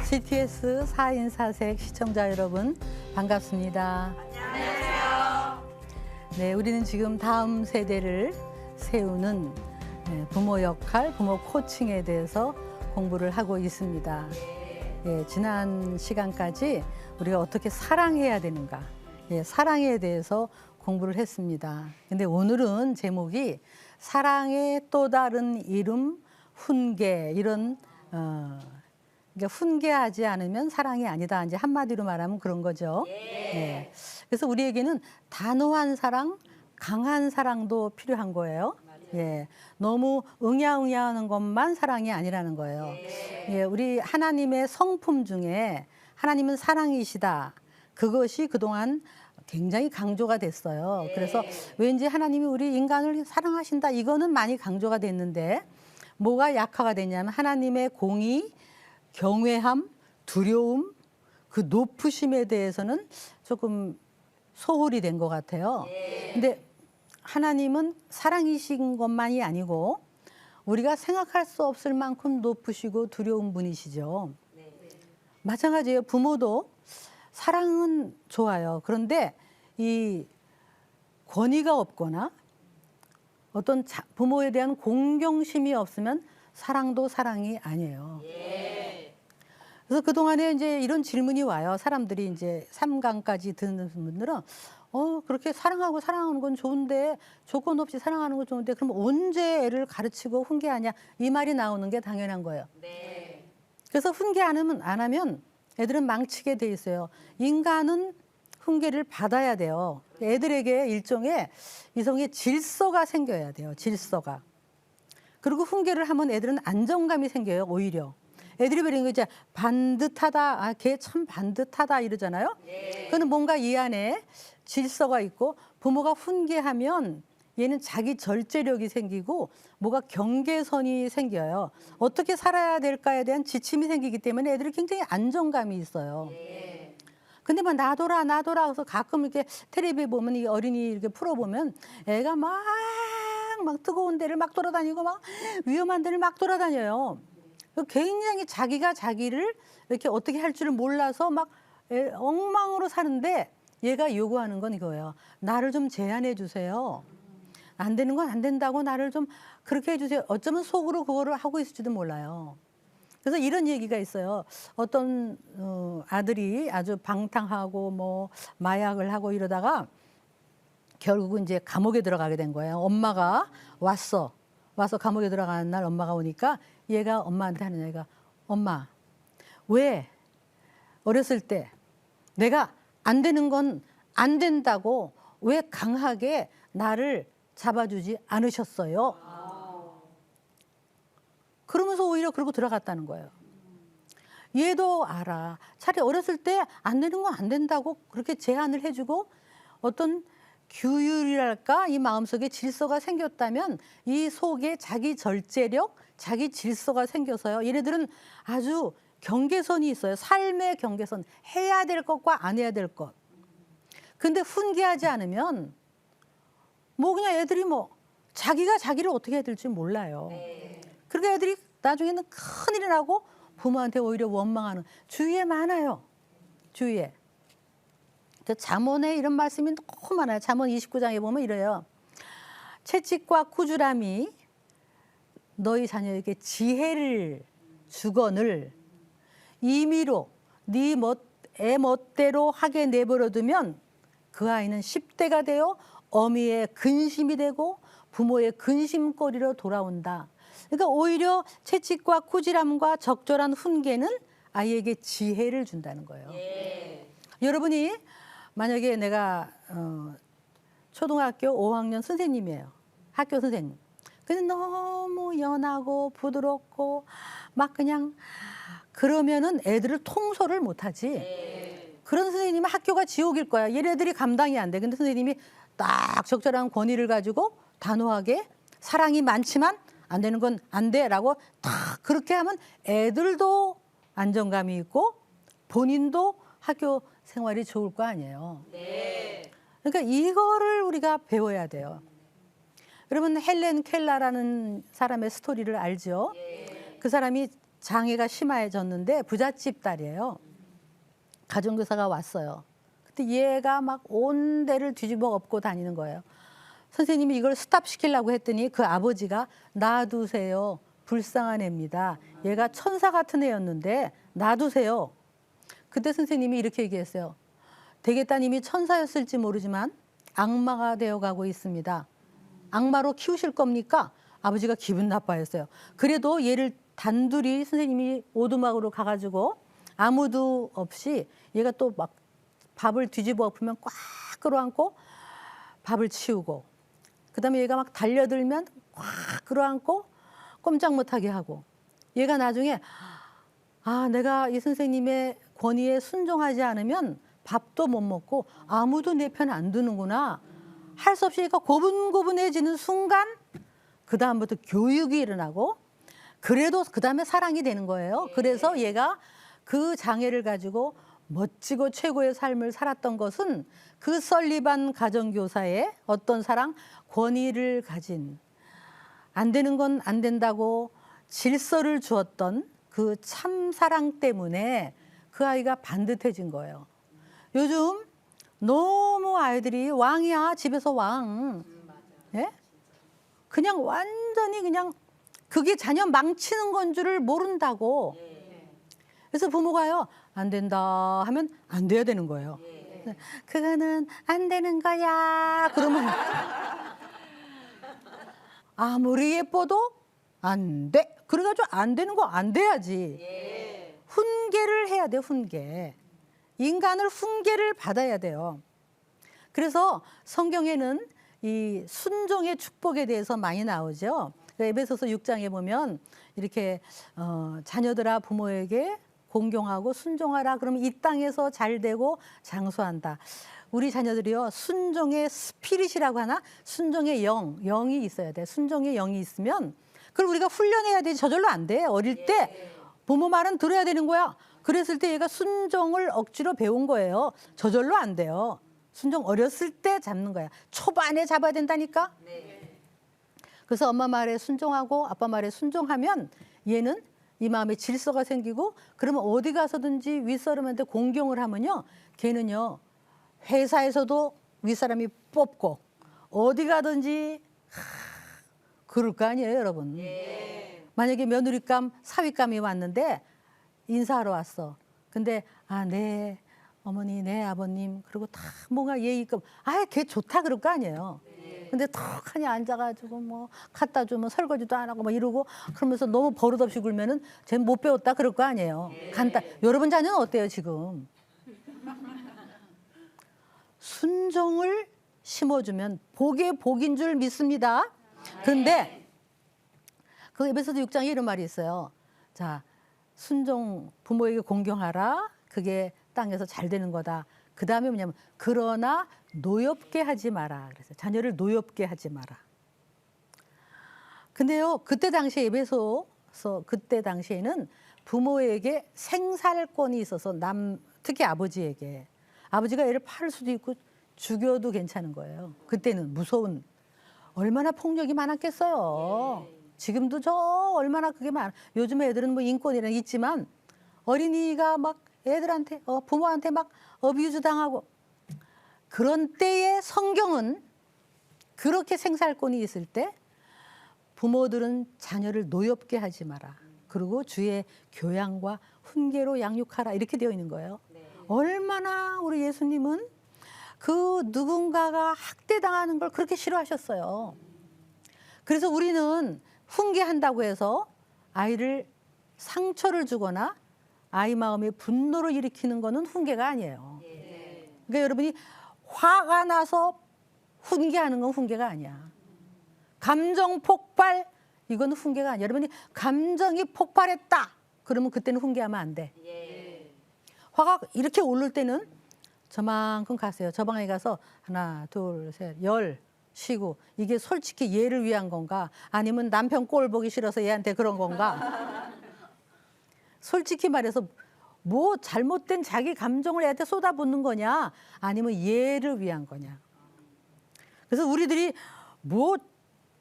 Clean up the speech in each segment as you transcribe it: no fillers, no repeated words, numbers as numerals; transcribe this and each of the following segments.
GTS 4인 4색 시청자 여러분 반갑습니다. 안녕하세요. 네, 우리는 지금 다음 세대를 세우는 부모 역할, 부모 코칭에 대해서 공부를 하고 있습니다. 지난 시간까지 우리가 어떻게 사랑해야 되는가, 사랑에 대해서 공부를 했습니다. 근데 오늘은 제목이 사랑의 또 다른 이름, 훈계, 이런 그러니까 훈계하지 않으면 사랑이 아니다. 이제 한마디로 말하면 그런 거죠. 네. 그래서 우리에게는 단호한 사랑, 강한 사랑도 필요한 거예요. 너무 응야응야하는 것만 사랑이 아니라는 거예요. 우리 하나님의 성품 중에 하나님은 사랑이시다. 그것이 그동안 굉장히 강조가 됐어요. 그래서 왠지 하나님이 우리 인간을 사랑하신다. 이거는 많이 강조가 됐는데 뭐가 약화가 됐냐면 하나님의 공의, 경외함, 두려움, 그 높으심에 대해서는 조금 소홀히 된 것 같아요. 근데 하나님은 사랑이신 것만이 아니고 우리가 생각할 수 없을 만큼 높으시고 두려운 분이시죠. 마찬가지예요. 부모도 사랑은 좋아요. 그런데 이 권위가 없거나 어떤 부모에 대한 공경심이 없으면 사랑도 사랑이 아니에요. 그래서 그동안에 이제 이런 질문이 와요. 사람들이 이제 3강까지 듣는 분들은 그렇게 사랑하고 사랑하는 건 좋은데 조건 없이 사랑하는 건 좋은데 그럼 언제 애를 가르치고 훈계하냐 이 말이 나오는 게 당연한 거예요. 그래서 훈계 안 하면 애들은 망치게 돼 있어요. 인간은 훈계를 받아야 돼요. 애들에게 일종의 이성의 질서가 생겨야 돼요. 질서가. 그리고 훈계를 하면 애들은 안정감이 생겨요. 오히려. 애들이 그런 거 이제 반듯하다, 아, 걔 참 반듯하다 이러잖아요. 그거는 뭔가 이 안에 질서가 있고 부모가 훈계하면 얘는 자기 절제력이 생기고 뭐가 경계선이 생겨요. 어떻게 살아야 될까에 대한 지침이 생기기 때문에 애들이 굉장히 안정감이 있어요. 근데 막 놔둬라 그래서 가끔 이렇게 텔레비에 보면 이 어린이 이렇게 풀어보면 애가 막 뜨거운 데를 막 돌아다니고 막 위험한 데를 막 돌아다녀요. 굉장히 자기가 자기를 이렇게 어떻게 할 줄을 몰라서 막 엉망으로 사는데 얘가 요구하는 건 이거예요. 나를 좀 제한해 주세요. 안 되는 건 안 된다고 나를 좀 그렇게 해주세요. 어쩌면 속으로 그거를 하고 있을지도 몰라요. 그래서 이런 얘기가 있어요. 어떤 아들이 아주 방탕하고 뭐 마약을 하고 이러다가 결국은 이제 감옥에 들어가게 된 거예요. 엄마가 와서 감옥에 들어가는 날 엄마가 오니까 얘가 엄마한테 하는 얘기가 엄마 왜 어렸을 때 내가 안 되는 건 안 된다고 왜 강하게 나를 잡아주지 않으셨어요? 그러면서 오히려 그러고 들어갔다는 거예요. 얘도 알아. 차라리 어렸을 때 안 되는 건 안 된다고 그렇게 제한을 해주고 어떤 규율이랄까 이 마음속에 질서가 생겼다면 이 속에 자기 절제력, 자기 질서가 생겨서요. 얘네들은 아주 경계선이 있어요. 삶의 경계선. 해야 될 것과 안 해야 될 것. 근데 훈계하지 않으면 뭐 그냥 애들이 뭐 자기가 자기를 어떻게 해야 될지 몰라요. 그러니까 애들이 나중에는 큰일이 나고 부모한테 오히려 원망하는 주위에 많아요. 주위에. 잠언에 이런 말씀이 너무 많아요. 잠언 29장에 보면 이래요. 채찍과 꾸지람이 너희 자녀에게 지혜를 주거늘 임의로 네 애 멋대로 하게 내버려두면 그 아이는 10대가 되어 어미의 근심이 되고 부모의 근심거리로 돌아온다. 그러니까 오히려 채찍과 꾸지람과 적절한 훈계는 아이에게 지혜를 준다는 거예요. 여러분이 만약에 내가 초등학교 5학년 선생님이에요. 학교 선생님. 근데 너무 연하고 부드럽고 막 그냥 그러면은 애들을 통솔을 못하지. 그런 선생님은 학교가 지옥일 거야. 얘네들이 감당이 안 돼. 근데 선생님이 딱 적절한 권위를 가지고 단호하게 사랑이 많지만 안 되는 건 안 돼라고 딱 그렇게 하면 애들도 안정감이 있고 본인도 학교 생활이 좋을 거 아니에요. 그러니까 이거를 우리가 배워야 돼요. 여러분 헬렌 켈러라는 사람의 스토리를 알죠? 그 사람이 장애가 심해졌는데 부잣집 딸이에요. 가정교사가 왔어요. 그때 얘가 막 온 데를 뒤집어 엎고 다니는 거예요. 선생님이 이걸 스탑시키려고 했더니 그 아버지가 놔두세요. 불쌍한 애입니다. 얘가 천사 같은 애였는데 놔두세요. 그때 선생님이 이렇게 얘기했어요. 대개 따님이 천사였을지 모르지만 악마가 되어가고 있습니다. 악마로 키우실 겁니까? 아버지가 기분 나빠했어요. 그래도 얘를 단둘이 선생님이 오두막으로 가가지고 아무도 없이 얘가 또 막 밥을 뒤집어 엎으면 꽉 끌어안고 밥을 치우고 그다음에 얘가 막 달려들면 꽉 끌어안고 꼼짝 못하게 하고 얘가 나중에 아 내가 이 선생님의 권위에 순종하지 않으면 밥도 못 먹고 아무도 내 편 안 두는구나 할 수 없이 얘가 고분고분해지는 순간 그 다음부터 교육이 일어나고 그래도 그 다음에 사랑이 되는 거예요. 그래서 얘가 그 장애를 가지고 멋지고 최고의 삶을 살았던 것은 그 설리반 가정교사의 어떤 사랑, 권위를 가진 안 되는 건 안 된다고 질서를 주었던 그 참사랑 때문에 그 아이가 반듯해진 거예요. 요즘 너무 아이들이 왕이야, 집에서 왕. 예? 그냥 완전히 그냥 그게 자녀 망치는 건 줄을 모른다고. 그래서 부모가요, 안 된다 하면 안 돼야 되는 거예요. 그거는 안 되는 거야. 그러면 아무리 예뻐도 안 돼. 그래가지고 안 되는 거 안 돼야지. 훈계를 해야 돼, 훈계. 인간을 훈계를 받아야 돼요. 그래서 성경에는 이 순종의 축복에 대해서 많이 나오죠. 에베소서 6장에 보면 이렇게 자녀들아 부모에게 공경하고 순종하라. 그러면 이 땅에서 잘 되고 장수한다. 우리 자녀들이요 순종의 스피릿이라고 하나? 순종의 영이 있어야 돼. 순종의 영이 있으면 그걸 우리가 훈련해야 되지. 저절로 안 돼. 어릴 때 부모 말은 들어야 되는 거야. 그랬을 때 얘가 순종을 억지로 배운 거예요. 저절로 안 돼요. 순종 어렸을 때 잡는 거야. 초반에 잡아야 된다니까. 그래서 엄마 말에 순종하고 아빠 말에 순종하면 얘는 이 마음에 질서가 생기고 그러면 어디 가서든지 윗사람한테 공경을 하면요. 걔는요. 회사에서도 윗사람이 뽑고 어디 가든지 그럴 거 아니에요, 여러분. 만약에 며느리감, 사위감이 왔는데 인사하러 왔어. 근데 네 어머니, 네 아버님 그리고 다 뭔가 예의감. 걔 좋다 그럴 거 아니에요. 근데 턱하니 앉아가지고 뭐 갖다 주면 설거지도 안 하고 막 이러고 그러면서 너무 버릇없이 굴면은 쟤 못 배웠다 그럴 거 아니에요. 여러분 자녀는 어때요 지금? 순종을 심어주면 복의 복인 줄 믿습니다. 그런데 그 에베소서 6장에 이런 말이 있어요. 자, 순종 부모에게 공경하라. 그게 땅에서 잘 되는 거다. 그 다음에 뭐냐면 그러나 노엽게 하지 마라. 그래서 자녀를 노엽게 하지 마라. 근데요 그때 당시에 에베소서 그때 당시에는 부모에게 생살권이 있어서 특히 아버지에게 아버지가 애를 팔 수도 있고 죽여도 괜찮은 거예요. 그때는 무서운 얼마나 폭력이 많았겠어요. 지금도 저 얼마나 그게 많아. 요즘 애들은 뭐 인권이랑 있지만 어린이가 막 애들한테 부모한테 막 어뷰즈 당하고 그런 때에 성경은 그렇게 생살권이 있을 때 부모들은 자녀를 노엽게 하지 마라. 그리고 주의 교양과 훈계로 양육하라. 이렇게 되어 있는 거예요. 얼마나 우리 예수님은 그 누군가가 학대당하는 걸 그렇게 싫어하셨어요. 그래서 우리는 훈계한다고 해서 아이를 상처를 주거나 아이 마음에 분노를 일으키는 거는 훈계가 아니에요. 그러니까 여러분이 화가 나서 훈계하는 건 훈계가 아니야. 감정 폭발 이건 훈계가 아니야. 여러분이 감정이 폭발했다. 그러면 그때는 훈계하면 안 돼. 화가 이렇게 오를 때는 저만큼 가세요. 저 방에 가서 하나, 둘, 셋, 10 쉬고 이게 솔직히 얘를 위한 건가? 아니면 남편 꼴 보기 싫어서 얘한테 그런 건가? 솔직히 말해서 뭐 잘못된 자기 감정을 애한테 쏟아붓는 거냐? 아니면 얘를 위한 거냐? 그래서 우리들이 뭐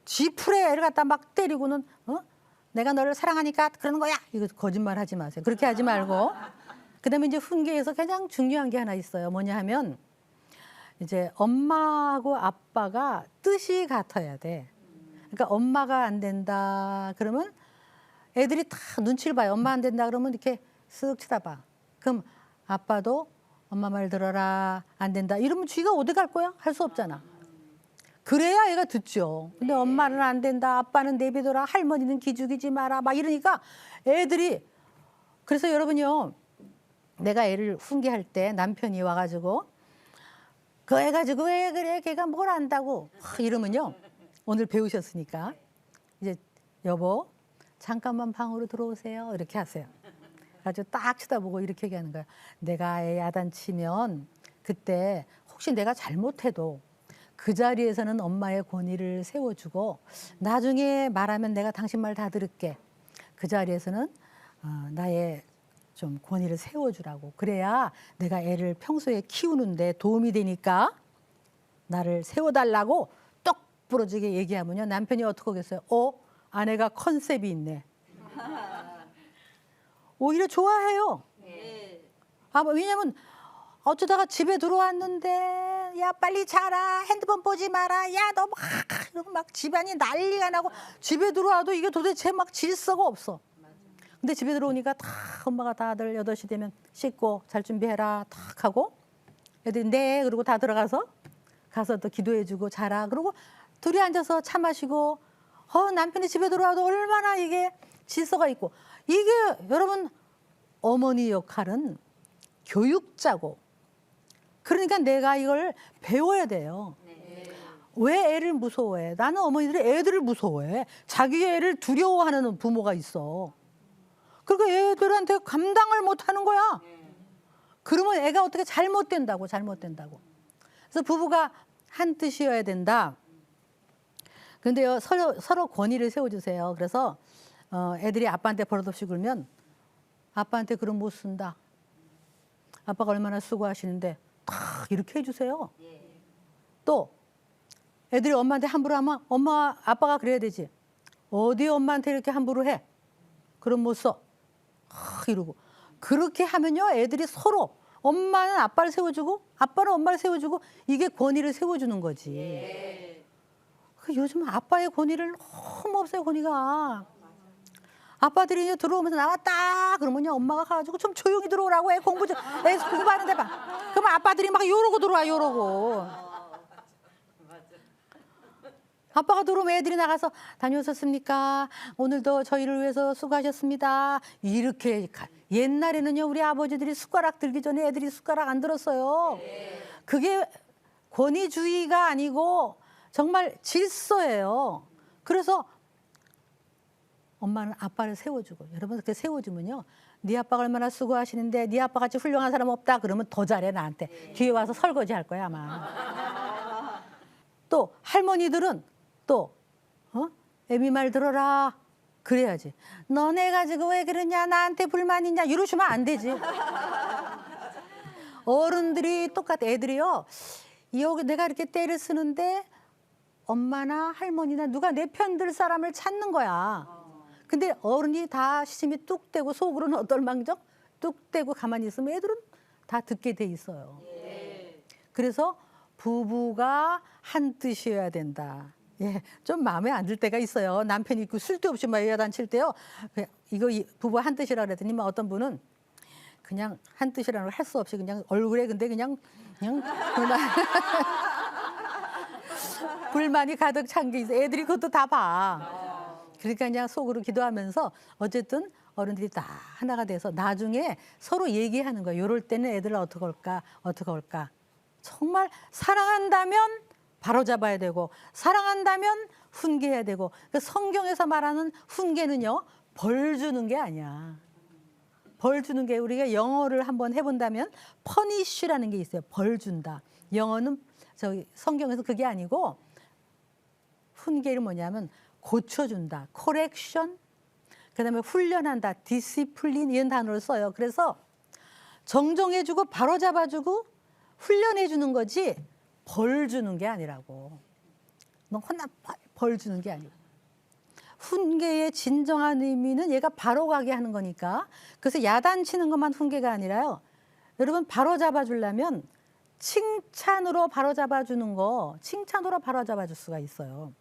지풀에 애를 갖다 막 때리고는 내가 너를 사랑하니까 그러는 거야. 이거 거짓말 하지 마세요. 그렇게 하지 말고. 그다음에 이제 훈계에서 가장 중요한 게 하나 있어요. 뭐냐 하면 이제 엄마하고 아빠가 뜻이 같아야 돼. 그러니까 엄마가 안 된다 그러면 애들이 다 눈치를 봐요. 엄마 안 된다 그러면 이렇게 쓱 쳐다봐. 그럼 아빠도 엄마 말 들어라 안 된다 이러면 쥐가 어디 갈 거야? 할 수 없잖아. 그래야 애가 듣죠. 근데 엄마는 안 된다, 아빠는 내비둬라, 할머니는 기죽이지 마라 막 이러니까 애들이. 그래서 여러분요, 내가 애를 훈계할 때 남편이 와가지고 그 애 가지고 왜 그래, 걔가 뭘 안다고 이러면요, 오늘 배우셨으니까 이제 여보 잠깐만 방으로 들어오세요 이렇게 하세요. 가지고 딱 쳐다보고 이렇게 얘기하는 거야. 내가 애 야단치면 그때 혹시 내가 잘못해도 그 자리에서는 엄마의 권위를 세워주고 나중에 말하면 내가 당신 말 다 들을게. 그 자리에서는 나의 좀 권위를 세워주라고. 그래야 내가 애를 평소에 키우는데 도움이 되니까 나를 세워달라고 똑 부러지게 얘기하면요, 남편이 어떻게 하겠어요? 아내가 컨셉이 있네. 오히려 좋아해요. 왜냐면 어쩌다가 집에 들어왔는데 야 빨리 자라, 핸드폰 보지 마라, 야 너 막 집안이 난리가 나고, 집에 들어와도 이게 도대체 막 질서가 없어. 근데 집에 들어오니까 다 엄마가 다들 8시 되면 씻고 잘 준비해라 탁 하고 애들이 네 그러고 다 들어가서 가서 또 기도해주고 자라 그러고 둘이 앉아서 차 마시고 남편이 집에 들어와도 얼마나 이게 질서가 있고. 이게 여러분 어머니 역할은 교육자고, 그러니까 내가 이걸 배워야 돼요. 왜 애를 무서워해? 나는 어머니들이 애들을 무서워해. 자기 애를 두려워하는 부모가 있어. 그러니까 애들한테 감당을 못하는 거야. 그러면 애가 어떻게 잘못된다고. 그래서 부부가 한 뜻이어야 된다. 그런데요, 서로 권위를 세워주세요. 그래서 애들이 아빠한테 버릇없이 굴면 아빠한테 그럼 못 쓴다. 아빠가 얼마나 수고하시는데 탁 이렇게 해주세요. 또 애들이 엄마한테 함부로 하면 아빠가 그래야 되지. 어디 엄마한테 이렇게 함부로 해? 그럼 못 써. 이러고. 그렇게 하면요, 애들이 서로 엄마는 아빠를 세워주고 아빠는 엄마를 세워주고 이게 권위를 세워주는 거지. 요즘 아빠의 권위를 너무 없어요, 권위가. 아빠들이 이제 들어오면서 나왔다 그러면요, 엄마가 가가지고 좀 조용히 들어오라고, 애 공부 공부하는데 봐. 그러면 아빠들이 막 요러고 들어와, 요러고. 아빠가 들어오면 애들이 나가서 다녀오셨습니까? 오늘도 저희를 위해서 수고하셨습니다. 이렇게. 옛날에는요, 우리 아버지들이 숟가락 들기 전에 애들이 숟가락 안 들었어요. 그게 권위주의가 아니고 정말 질서예요. 그래서 엄마는 아빠를 세워주고, 여러분 그렇게 세워주면요, 네 아빠가 얼마나 수고하시는데 네 아빠같이 훌륭한 사람 없다 그러면 더 잘해 나한테. 뒤에 와서 설거지 할 거야 아마. 또 할머니들은 또 애미 말 들어라 그래야지. 너네 가지고 왜 그러냐, 나한테 불만 있냐 이러시면 안 되지. 어른들이 똑같아. 애들이요, 여기 내가 이렇게 때를 쓰는데 엄마나 할머니나 누가 내 편 들 사람을 찾는 거야. 근데 어른이 다 시침이 뚝 떼고 속으로는 어떨망정 뚝 떼고 가만히 있으면 애들은 다 듣게 돼 있어요. 그래서 부부가 한 뜻이어야 된다. 좀 마음에 안 들 때가 있어요. 남편이 쓸데없이 막 야단칠 때요. 이거 부부 한 뜻이라 그랬더니 어떤 분은 그냥 한 뜻이라는 걸 할 수 없이 그냥 얼굴에 근데 그냥 불만이 가득 찬 게 있어. 애들이 그것도 다 봐. 그러니까 그냥 속으로 기도하면서 어쨌든 어른들이 다 하나가 돼서 나중에 서로 얘기하는 거예요. 이럴 때는 애들 어떻게 할까. 정말 사랑한다면 바로잡아야 되고, 사랑한다면 훈계해야 되고. 그러니까 성경에서 말하는 훈계는요, 벌 주는 게 아니야. 벌 주는 게, 우리가 영어를 한번 해본다면 punish라는 게 있어요. 벌 준다. 영어는 성경에서 그게 아니고, 훈계는 뭐냐면 고쳐준다. correction. 그다음에 훈련한다. discipline 이런 단어를 써요. 그래서 정정해주고 바로잡아주고 훈련해주는 거지 벌 주는 게 아니라고. 너 혼나 벌 주는 게 아니고. 훈계의 진정한 의미는 얘가 바로 가게 하는 거니까. 그래서 야단치는 것만 훈계가 아니라요. 여러분 바로 잡아주려면 칭찬으로 바로 잡아주는 거, 칭찬으로 바로 잡아줄 수가 있어요.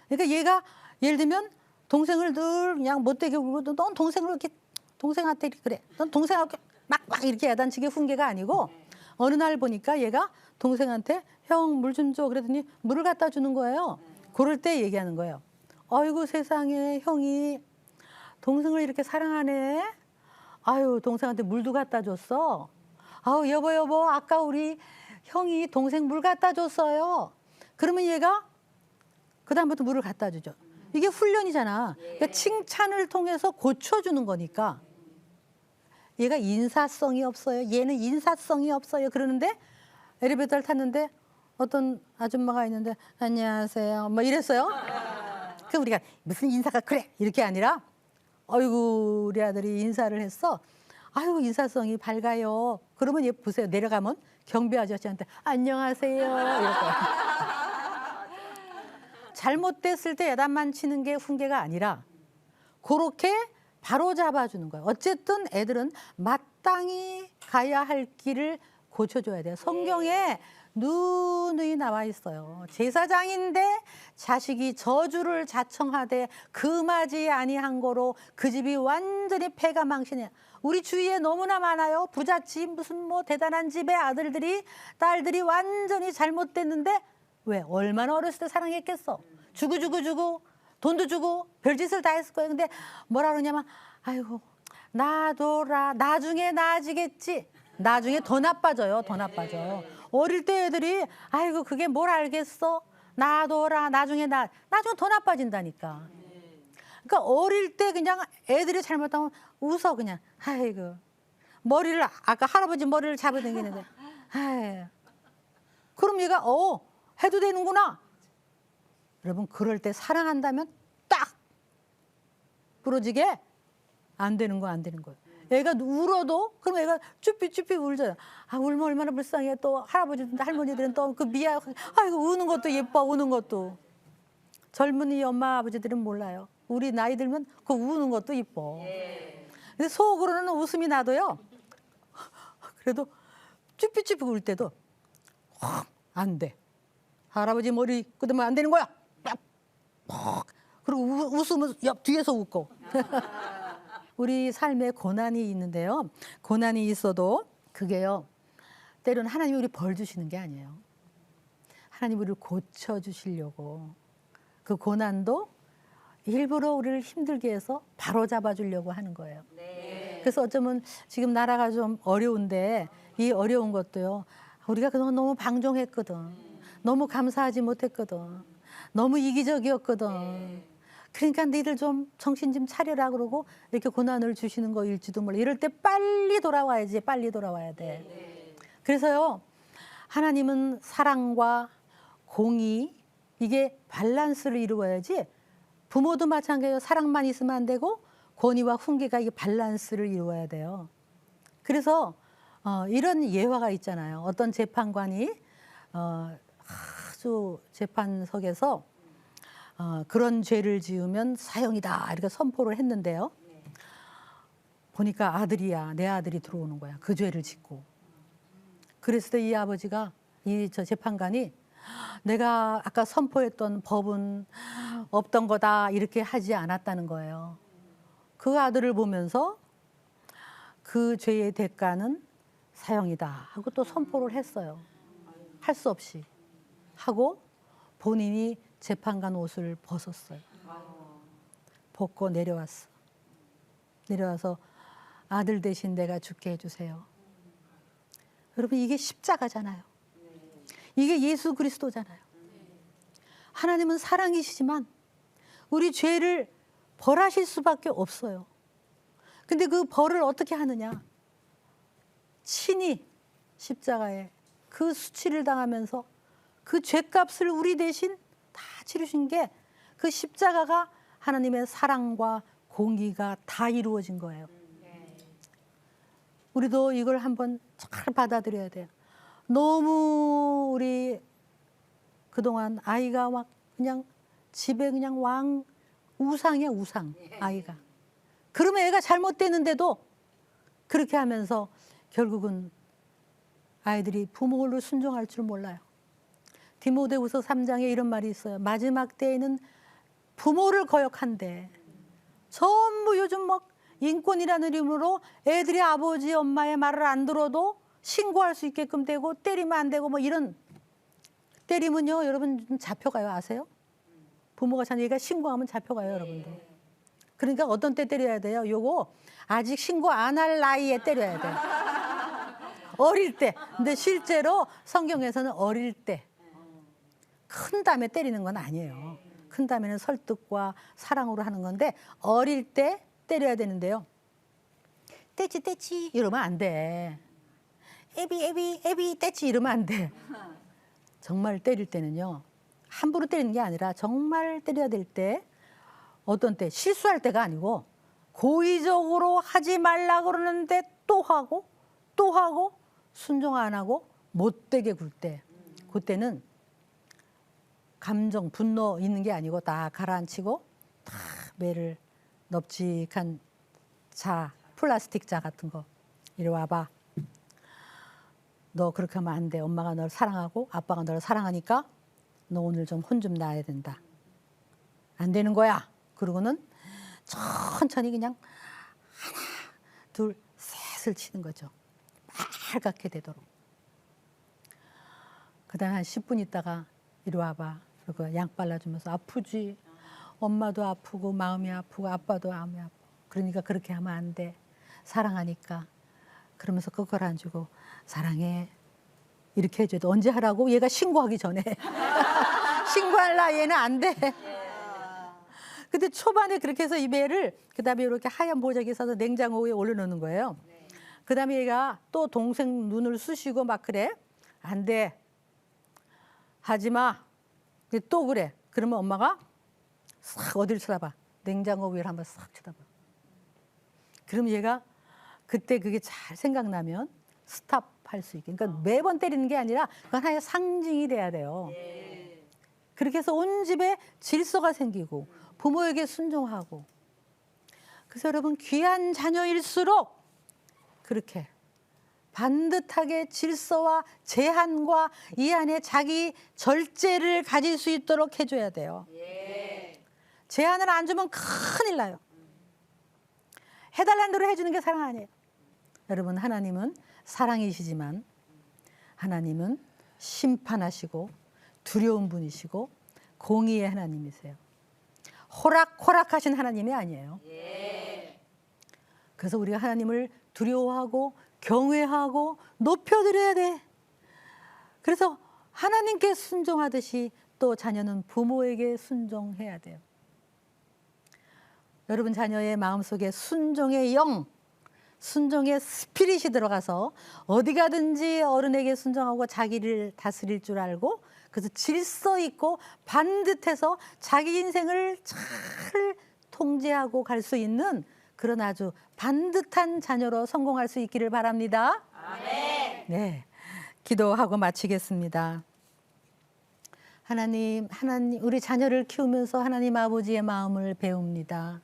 그러니까 얘가 예를 들면 동생을 늘 그냥 못되게 굴고 넌 동생을 이렇게 동생한테 그래. 넌 동생하고 막 이렇게 야단치게 훈계가 아니고 어느 날 보니까 얘가 동생한테 형 물 좀 줘 그러더니 물을 갖다 주는 거예요. 그럴 때 얘기하는 거예요. 아이고 세상에 형이 동생을 이렇게 사랑하네. 아유 동생한테 물도 갖다 줬어. 아우 여보 아까 우리 형이 동생 물 갖다 줬어요. 그러면 얘가 그다음부터 물을 갖다 주죠. 이게 훈련이잖아. 그러니까 칭찬을 통해서 고쳐주는 거니까. 얘가 인사성이 없어요. 얘는 인사성이 없어요. 그러는데 엘리베이터를 탔는데 어떤 아줌마가 있는데 안녕하세요. 뭐 이랬어요. 그 우리가 무슨 인사가 그래 이렇게 아니라 아이고 우리 아들이 인사를 했어. 아유 인사성이 밝아요. 그러면 얘 보세요. 내려가면 경비 아저씨한테 안녕하세요. 이럴 거예요. 잘못됐을 때 야단만 치는 게 훈계가 아니라 그렇게 바로 잡아주는 거예요. 어쨌든 애들은 마땅히 가야 할 길을 고쳐줘야 돼요. 성경에 누누이 나와 있어요. 제사장인데 자식이 저주를 자청하되 금하지 아니한 거로 그 집이 완전히 패가 망신해. 우리 주위에 너무나 많아요. 부잣집 무슨 뭐 대단한 집의 아들들이 딸들이 완전히 잘못됐는데 왜? 얼마나 어렸을 때 사랑했겠어. 주고 돈도 주고 별짓을 다 했을 거예요. 근데 뭐라 그러냐면 아이고 놔둬라 나중에 나아지겠지. 나중에 더 나빠져요. 더 나빠져. 어릴 때 애들이 아이고 그게 뭘 알겠어. 놔둬라 나중에 더 나빠진다니까. 그러니까 어릴 때 그냥 애들이 잘못하면 웃어 그냥. 아이고 머리를 아까 할아버지 머리를 잡아당기는데 아이 그럼 얘가 해도 되는구나. 여러분 그럴 때 사랑한다면 딱 부러지게 안 되는 거예요. 애가 울어도 그럼 애가 쭈삐쭈삐 울잖아. 아 울면 얼마나 불쌍해. 또 할아버지들 할머니들은 또 그 미안. 아이고 우는 것도 예뻐. 우는 것도. 젊은이 엄마 아버지들은 몰라요. 우리 나이 들면 그 우는 것도 이뻐. 근데 속으로는 웃음이 나도요. 그래도 쭈삐쭈삐 울 때도 안 돼. 할아버지 머리 끄덕이면 안 되는 거야. 그리고 웃으면 옆 뒤에서 웃고. 우리 삶에 고난이 있는데요. 고난이 있어도 그게요. 때로는 하나님이 우리 벌 주시는 게 아니에요. 하나님 우리를 고쳐주시려고. 그 고난도 일부러 우리를 힘들게 해서 바로 잡아주려고 하는 거예요. 그래서 어쩌면 지금 나라가 좀 어려운데 이 어려운 것도요. 우리가 그동안 너무 방종했거든. 너무 감사하지 못했거든. 너무 이기적이었거든. 그러니까 너희들 좀 정신 좀 차려라 그러고 이렇게 고난을 주시는 거일지도 몰라. 이럴 때 빨리 돌아와야지. 빨리 돌아와야 돼. 그래서요. 하나님은 사랑과 공의 이게 밸런스를 이루어야지. 부모도 마찬가지예요. 사랑만 있으면 안 되고 권위와 훈계가 이게 밸런스를 이루어야 돼요. 그래서 이런 예화가 있잖아요. 어떤 재판관이 아주 재판석에서 그런 죄를 지으면 사형이다 이렇게 선포를 했는데요. 보니까 아들이야. 내 아들이 들어오는 거야. 그 죄를 짓고. 그랬을 때 이 아버지가 저 재판관이 내가 아까 선포했던 법은 없던 거다 이렇게 하지 않았다는 거예요. 그 아들을 보면서 그 죄의 대가는 사형이다 하고 또 선포를 했어요. 할 수 없이 하고 본인이 재판관 옷을 벗었어요. 벗고 내려왔어. 내려와서 아들 대신 내가 죽게 해주세요. 여러분 이게 십자가잖아요. 이게 예수 그리스도잖아요. 하나님은 사랑이시지만 우리 죄를 벌하실 수밖에 없어요. 근데 그 벌을 어떻게 하느냐. 친히 십자가에 그 수치를 당하면서 그 죄값을 우리 대신 다 치르신 게 그 십자가가 하나님의 사랑과 공의가 다 이루어진 거예요. 우리도 이걸 한번 잘 받아들여야 돼요. 너무 우리 그동안 아이가 막 그냥 집에 그냥 우상이야, 우상, 아이가. 그러면 애가 잘못되는데도 그렇게 하면서 결국은 아이들이 부모를 순종할 줄 몰라요. 디모데후서 3장에 이런 말이 있어요. 마지막 때에는 부모를 거역한대. 전부 요즘 막 인권이라는 이름으로 애들이 아버지 엄마의 말을 안 들어도 신고할 수 있게끔 되고 때리면 안 되고 뭐 이런. 때리면요 여러분 잡혀가요. 아세요? 부모가 자녀가 신고하면 잡혀가요. 여러분들. 그러니까 어떤 때 때려야 돼요? 요거 아직 신고 안 할 나이에 때려야 돼요. 어릴 때. 근데 실제로 성경에서는 어릴 때. 큰 다음에 때리는 건 아니에요. 큰 다음에는 설득과 사랑으로 하는 건데 어릴 때 때려야 되는데요. 떼치 떼치 이러면 안 돼. 애비 떼치 이러면 안 돼. 정말 때릴 때는요. 함부로 때리는 게 아니라 정말 때려야 될 때 어떤 때 실수할 때가 아니고 고의적으로 하지 말라 그러는데 또 하고 순종 안 하고 못되게 굴 때 그때는 감정 분노 있는 게 아니고 다 가라앉히고 다 매를 넙직한 자 플라스틱 자 같은 거 이리 와봐. 너 그렇게 하면 안 돼. 엄마가 널 사랑하고 아빠가 너를 사랑하니까 너 오늘 좀 혼 좀 놔야 된다. 안 되는 거야. 그러고는 천천히 그냥 하나, 둘, 셋을 치는 거죠. 빨갛게 되도록. 그다음 한 10분 있다가 이리 와봐. 그리고 양 발라주면서 아프지. 엄마도 아프고 마음이 아프고 아빠도 마음이 아프고. 그러니까 그렇게 하면 안 돼. 사랑하니까. 그러면서 그걸 안 주고 사랑해. 이렇게 해줘도 언제 하라고? 얘가 신고하기 전에. 신고할 나이에는 안 돼. 근데 초반에 그렇게 해서 이 매를 그다음에 이렇게 하얀 보자기에 싸서 냉장고 위에 올려놓는 거예요. 그다음에 얘가 또 동생 눈을 쑤시고 막 그래. 안 돼. 하지 마. 또 그래. 그러면 엄마가 싹 어디를 쳐다봐. 냉장고 위를 한번 싹 쳐다봐. 그럼 얘가 그때 그게 잘 생각나면 스탑할 수 있게. 그러니까 매번 때리는 게 아니라 그건 하나의 상징이 돼야 돼요. 그렇게 해서 온 집에 질서가 생기고 부모에게 순종하고. 그래서 여러분 귀한 자녀일수록 그렇게 반듯하게 질서와 제한과 이 안에 자기 절제를 가질 수 있도록 해줘야 돼요. 제한을 안 주면 큰일 나요. 해달라는 대로 해주는 게 사랑 아니에요. 여러분 하나님은 사랑이시지만 하나님은 심판하시고 두려운 분이시고 공의의 하나님이세요. 호락호락하신 하나님이 아니에요. 그래서 우리가 하나님을 두려워하고 경외하고 높여드려야 돼. 그래서 하나님께 순종하듯이 또 자녀는 부모에게 순종해야 돼요. 여러분 자녀의 마음속에 순종의 영, 순종의 스피릿이 들어가서 어디 가든지 어른에게 순종하고 자기를 다스릴 줄 알고 그래서 질서 있고 반듯해서 자기 인생을 잘 통제하고 갈 수 있는 그런 아주 반듯한 자녀로 성공할 수 있기를 바랍니다. 아멘. 네, 기도하고 마치겠습니다. 하나님, 우리 자녀를 키우면서 하나님 아버지의 마음을 배웁니다.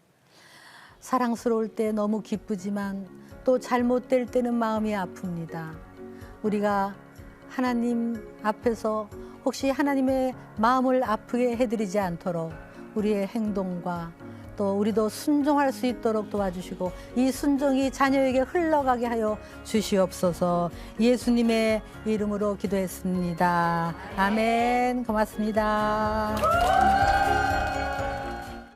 사랑스러울 때 너무 기쁘지만 또 잘못될 때는 마음이 아픕니다. 우리가 하나님 앞에서 혹시 하나님의 마음을 아프게 해드리지 않도록 우리의 행동과 또 우리도 순종할 수 있도록 도와주시고 이 순종이 자녀에게 흘러가게 하여 주시옵소서. 예수님의 이름으로 기도했습니다. 아멘. 고맙습니다.